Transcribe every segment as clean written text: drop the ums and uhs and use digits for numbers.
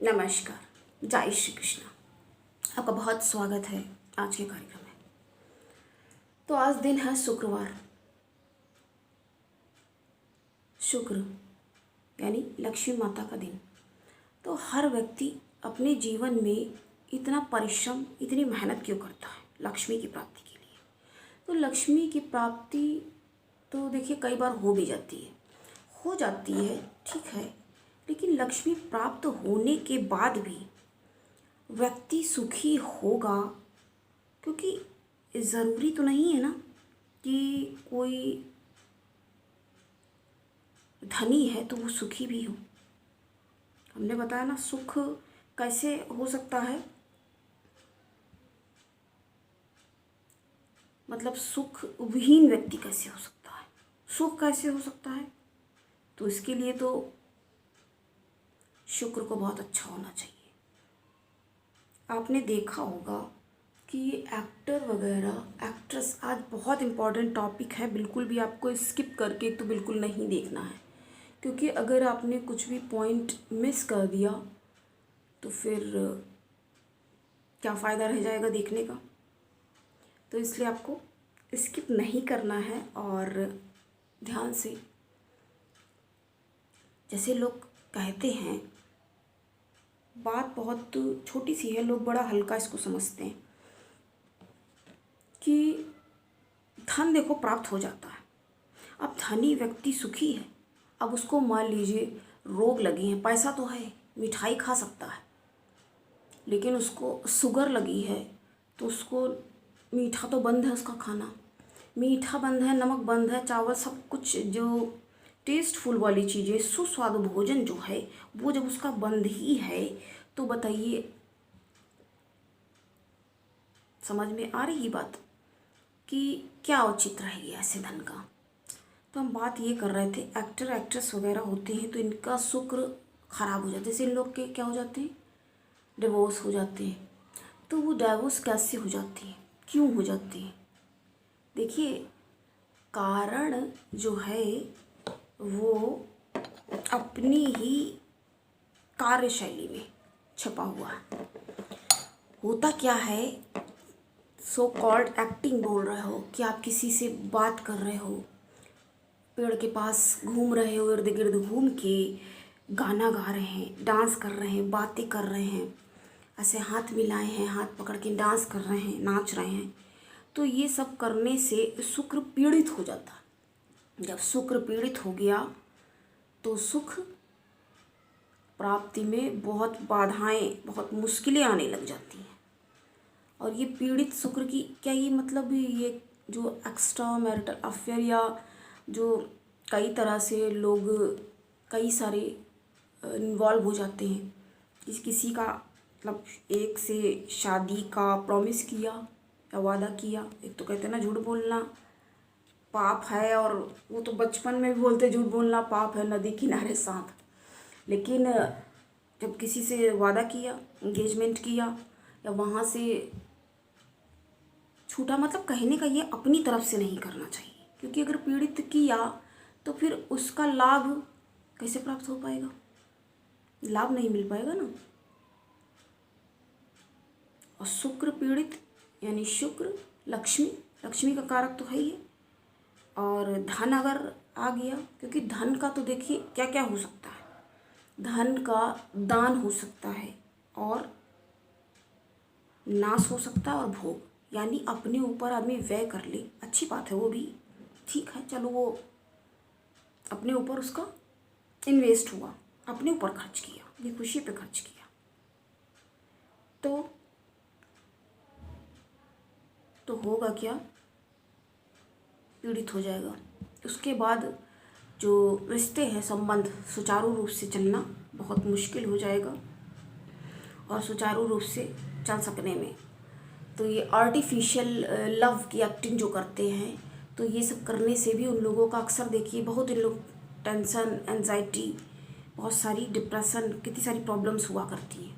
नमस्कार, जय श्री कृष्णा। आपका बहुत स्वागत है आज के कार्यक्रम में। तो आज दिन है शुक्रवार। शुक्र यानी लक्ष्मी माता का दिन। तो हर व्यक्ति अपने जीवन में इतना परिश्रम, इतनी मेहनत क्यों करता है लक्ष्मी की प्राप्ति के लिए। तो लक्ष्मी की प्राप्ति तो देखिए कई बार हो भी जाती है, ठीक है, लेकिन लक्ष्मी प्राप्त होने के बाद भी व्यक्ति सुखी होगा, क्योंकि ज़रूरी तो नहीं है ना कि कोई धनी है तो वो सुखी भी हो। हमने बताया ना, सुख कैसे हो सकता है, मतलब सुख विहीन व्यक्ति कैसे हो सकता है, सुख कैसे हो सकता है। तो इसके लिए तो शुक्र को बहुत अच्छा होना चाहिए। आपने देखा होगा कि एक्टर वगैरह, एक्ट्रेस, आज बहुत इम्पॉर्टेंट टॉपिक है, बिल्कुल भी आपको स्किप करके तो बिल्कुल नहीं देखना है, क्योंकि अगर आपने कुछ भी पॉइंट मिस कर दिया तो फिर क्या फ़ायदा रह जाएगा देखने का। तो इसलिए आपको स्किप नहीं करना है और ध्यान से, जैसे लोग कहते हैं, बात बहुत छोटी सी है, लोग बड़ा हल्का इसको समझते हैं कि धन देखो प्राप्त हो जाता है। अब धनी व्यक्ति सुखी है, अब उसको मान लीजिए रोग लगी है, पैसा तो है, मिठाई खा सकता है, लेकिन उसको शुगर लगी है तो उसको मीठा तो बंद है, उसका खाना मीठा बंद है, नमक बंद है, चावल, सब कुछ जो टेस्टफुल वाली चीज़ें, सुस्वादु भोजन जो है वो जब उसका बंद ही है तो बताइए, समझ में आ रही बात कि क्या औचित्य रहेगी ऐसे धन का। तो हम बात ये कर रहे थे, एक्टर एक्ट्रेस वगैरह होते हैं तो इनका शुक्र खराब हो जाता है। जैसे इन लोग के क्या हो जाते हैं, डिवोर्स हो जाते हैं। तो वो डिवोर्स कैसे हो जाती है, क्यों हो जाती है? देखिए, कारण जो है वो अपनी ही कार्यशैली में छपा हुआ है। होता क्या है, सो कॉल्ड एक्टिंग बोल रहे हो कि आप किसी से बात कर रहे हो, पेड़ के पास घूम रहे हो, इर्द गिर्द घूम के गाना गा रहे हैं, डांस कर रहे हैं, बातें कर रहे हैं, ऐसे हाथ मिलाए हैं, हाथ पकड़ के डांस कर रहे हैं, नाच रहे हैं। तो ये सब करने से शुक्र पीड़ित हो जाता है। जब शुक्र पीड़ित हो गया तो सुख प्राप्ति में बहुत बाधाएं, बहुत मुश्किलें आने लग जाती हैं। और ये पीड़ित शुक्र की क्या ये मतलब, ये जो एक्स्ट्रा मैरिटल अफेयर या जो कई तरह से लोग कई सारे इन्वॉल्व हो जाते हैं, किसी का मतलब एक से शादी का प्रॉमिस किया या वादा किया। एक तो कहते हैं ना, झूठ बोलना पाप है, और वो तो बचपन में भी बोलते झूठ बोलना पाप है, नदी किनारे सांप। लेकिन जब किसी से वादा किया, एंगेजमेंट किया, या वहाँ से छूटा, मतलब कहने का ये अपनी तरफ से नहीं करना चाहिए, क्योंकि अगर पीड़ित किया तो फिर उसका लाभ कैसे प्राप्त हो पाएगा, लाभ नहीं मिल पाएगा ना। और शुक्र पीड़ित यानी शुक्र लक्ष्मी का कारक तो है ही है। और धन अगर आ गया, क्योंकि धन का तो देखिए क्या क्या हो सकता है, धन का दान हो सकता है और नाश हो सकता है और भोग, यानी अपने ऊपर आदमी व्यय कर ले, अच्छी बात है, वो भी ठीक है, चलो वो अपने ऊपर उसका इन्वेस्ट हुआ, अपने ऊपर खर्च किया, ये खुशी पे खर्च किया, तो होगा क्या, पीड़ित हो जाएगा। उसके बाद जो रिश्ते हैं, संबंध सुचारू रूप से चलना बहुत मुश्किल हो जाएगा। और सुचारू रूप से चल सकने में तो ये आर्टिफिशियल लव की एक्टिंग जो करते हैं, तो ये सब करने से भी उन लोगों का अक्सर देखिए, बहुत इन लोग टेंशन, एंजाइटी, बहुत सारी डिप्रेशन, कितनी सारी प्रॉब्लम्स हुआ करती हैं।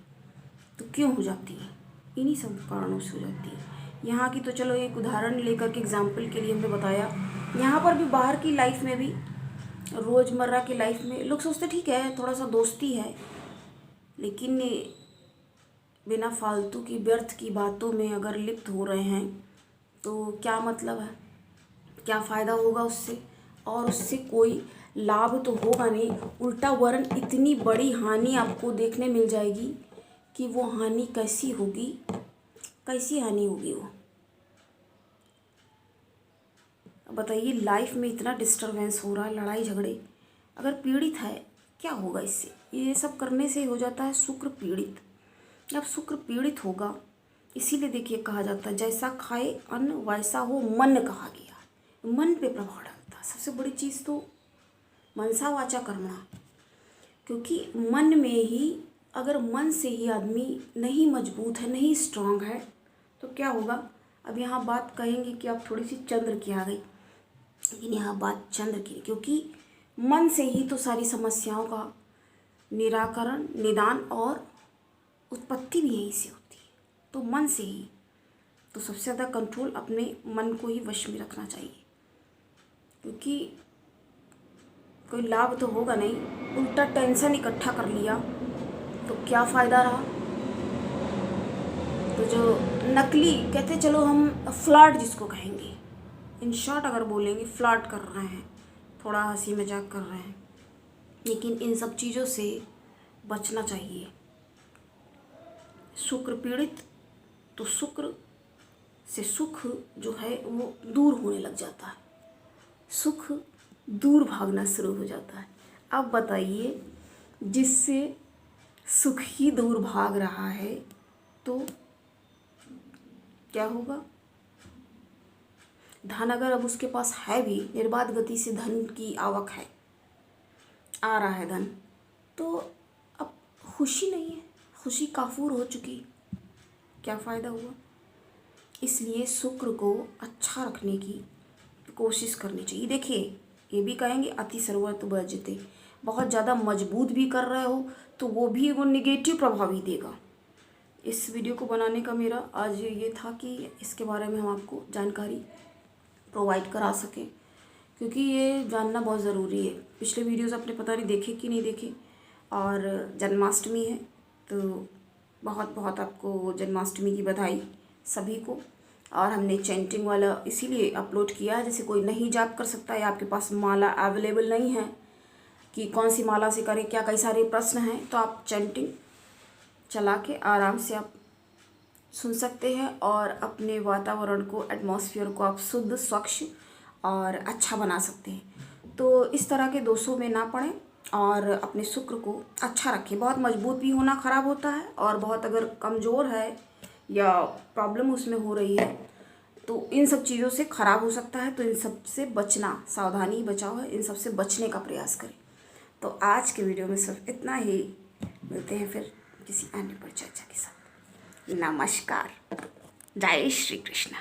तो क्यों हो जाती है, इन्हीं सब कारणों से हो जाती है। यहाँ की तो चलो एक उदाहरण लेकर के एग्जाम्पल के लिए हमने बताया, यहाँ पर भी बाहर की लाइफ में भी, रोज़मर्रा की लाइफ में लोग सोचते ठीक है थोड़ा सा दोस्ती है, लेकिन बिना फालतू की व्यर्थ की बातों में अगर लिप्त हो रहे हैं तो क्या मतलब है, क्या फ़ायदा होगा उससे? और उससे कोई लाभ तो होगा नहीं, उल्टा वरन इतनी बड़ी हानि आपको देखने मिल जाएगी कि वो हानि कैसी होगी, कैसी हानि होगी वो बताइए। लाइफ में इतना डिस्टरबेंस हो रहा है, लड़ाई झगड़े, अगर पीड़ित है क्या होगा इससे? ये सब करने से हो जाता है शुक्र पीड़ित। जब शुक्र पीड़ित होगा, इसीलिए देखिए कहा जाता है जैसा खाए अन्न वैसा हो मन, कहा गया। मन पे प्रभाव डालता है। सबसे बड़ी चीज़ तो मनसा वाचा कर्मणा, क्योंकि मन में ही, अगर मन से ही आदमी नहीं मजबूत है, नहीं स्ट्रांग है, तो क्या होगा? अब यहाँ बात कहेंगे कि अब थोड़ी सी चंद्र की आ गई, लेकिन यहाँ बात चंद्र की, क्योंकि मन से ही तो सारी समस्याओं का निराकरण, निदान और उत्पत्ति भी यहीं से होती है। तो मन से ही, तो सबसे ज़्यादा कंट्रोल अपने मन को ही वश में रखना चाहिए, क्योंकि कोई लाभ तो होगा नहीं, उल्टा टेंशन इकट्ठा कर लिया तो क्या फ़ायदा रहा? तो जो नकली कहते, चलो हम फ्लर्ट जिसको कहेंगे, इन शॉर्ट अगर बोलेंगे फ्लर्ट कर रहे हैं, थोड़ा हंसी मजाक कर रहे हैं, लेकिन इन सब चीज़ों से बचना चाहिए। शुक्र पीड़ित, तो शुक्र से सुख जो है वो दूर होने लग जाता है, सुख दूर भागना शुरू हो जाता है। अब बताइए, जिससे सुख ही दूर भाग रहा है तो क्या होगा? धन अगर अब उसके पास है भी, निर्बाध गति से धन की आवक है, आ रहा है धन, तो अब खुशी नहीं है, खुशी काफूर हो चुकी, क्या फ़ायदा हुआ? इसलिए शुक्र को अच्छा रखने की कोशिश करनी चाहिए। देखिए, ये भी कहेंगे अति सर्वत्र वर्जते, बहुत ज़्यादा मजबूत भी कर रहे हो तो वो निगेटिव प्रभाव ही देगा। इस वीडियो को बनाने का मेरा आज ये था कि इसके बारे में हम आपको जानकारी प्रोवाइड करा सकें, क्योंकि ये जानना बहुत ज़रूरी है। पिछले वीडियोज़ आपने पता नहीं देखे कि नहीं देखे, और जन्माष्टमी है तो बहुत बहुत आपको जन्माष्टमी की बधाई सभी को। और हमने चैंटिंग वाला इसीलिए अपलोड किया है, जैसे कोई नहीं जाप कर सकता है, आपके पास माला अवेलेबल नहीं है कि कौन सी माला से करें, क्या कई सारे प्रश्न हैं, तो आप चैंटिंग चला के आराम से आप सुन सकते हैं और अपने वातावरण को, एटमॉस्फेयर को आप शुद्ध, स्वच्छ और अच्छा बना सकते हैं। तो इस तरह के दोषों में ना पड़ें और अपने शुक्र को अच्छा रखें। बहुत मजबूत भी होना ख़राब होता है, और बहुत अगर कमज़ोर है या प्रॉब्लम उसमें हो रही है तो इन सब चीज़ों से ख़राब हो सकता है। तो इन सब से बचना, सावधानी बचाव है, इन सब से बचने का प्रयास करें। तो आज के वीडियो में सिर्फ इतना ही, मिलते हैं फिर किसी अन्य पर चर्चा के साथ। नमस्कार, जय श्री कृष्ण।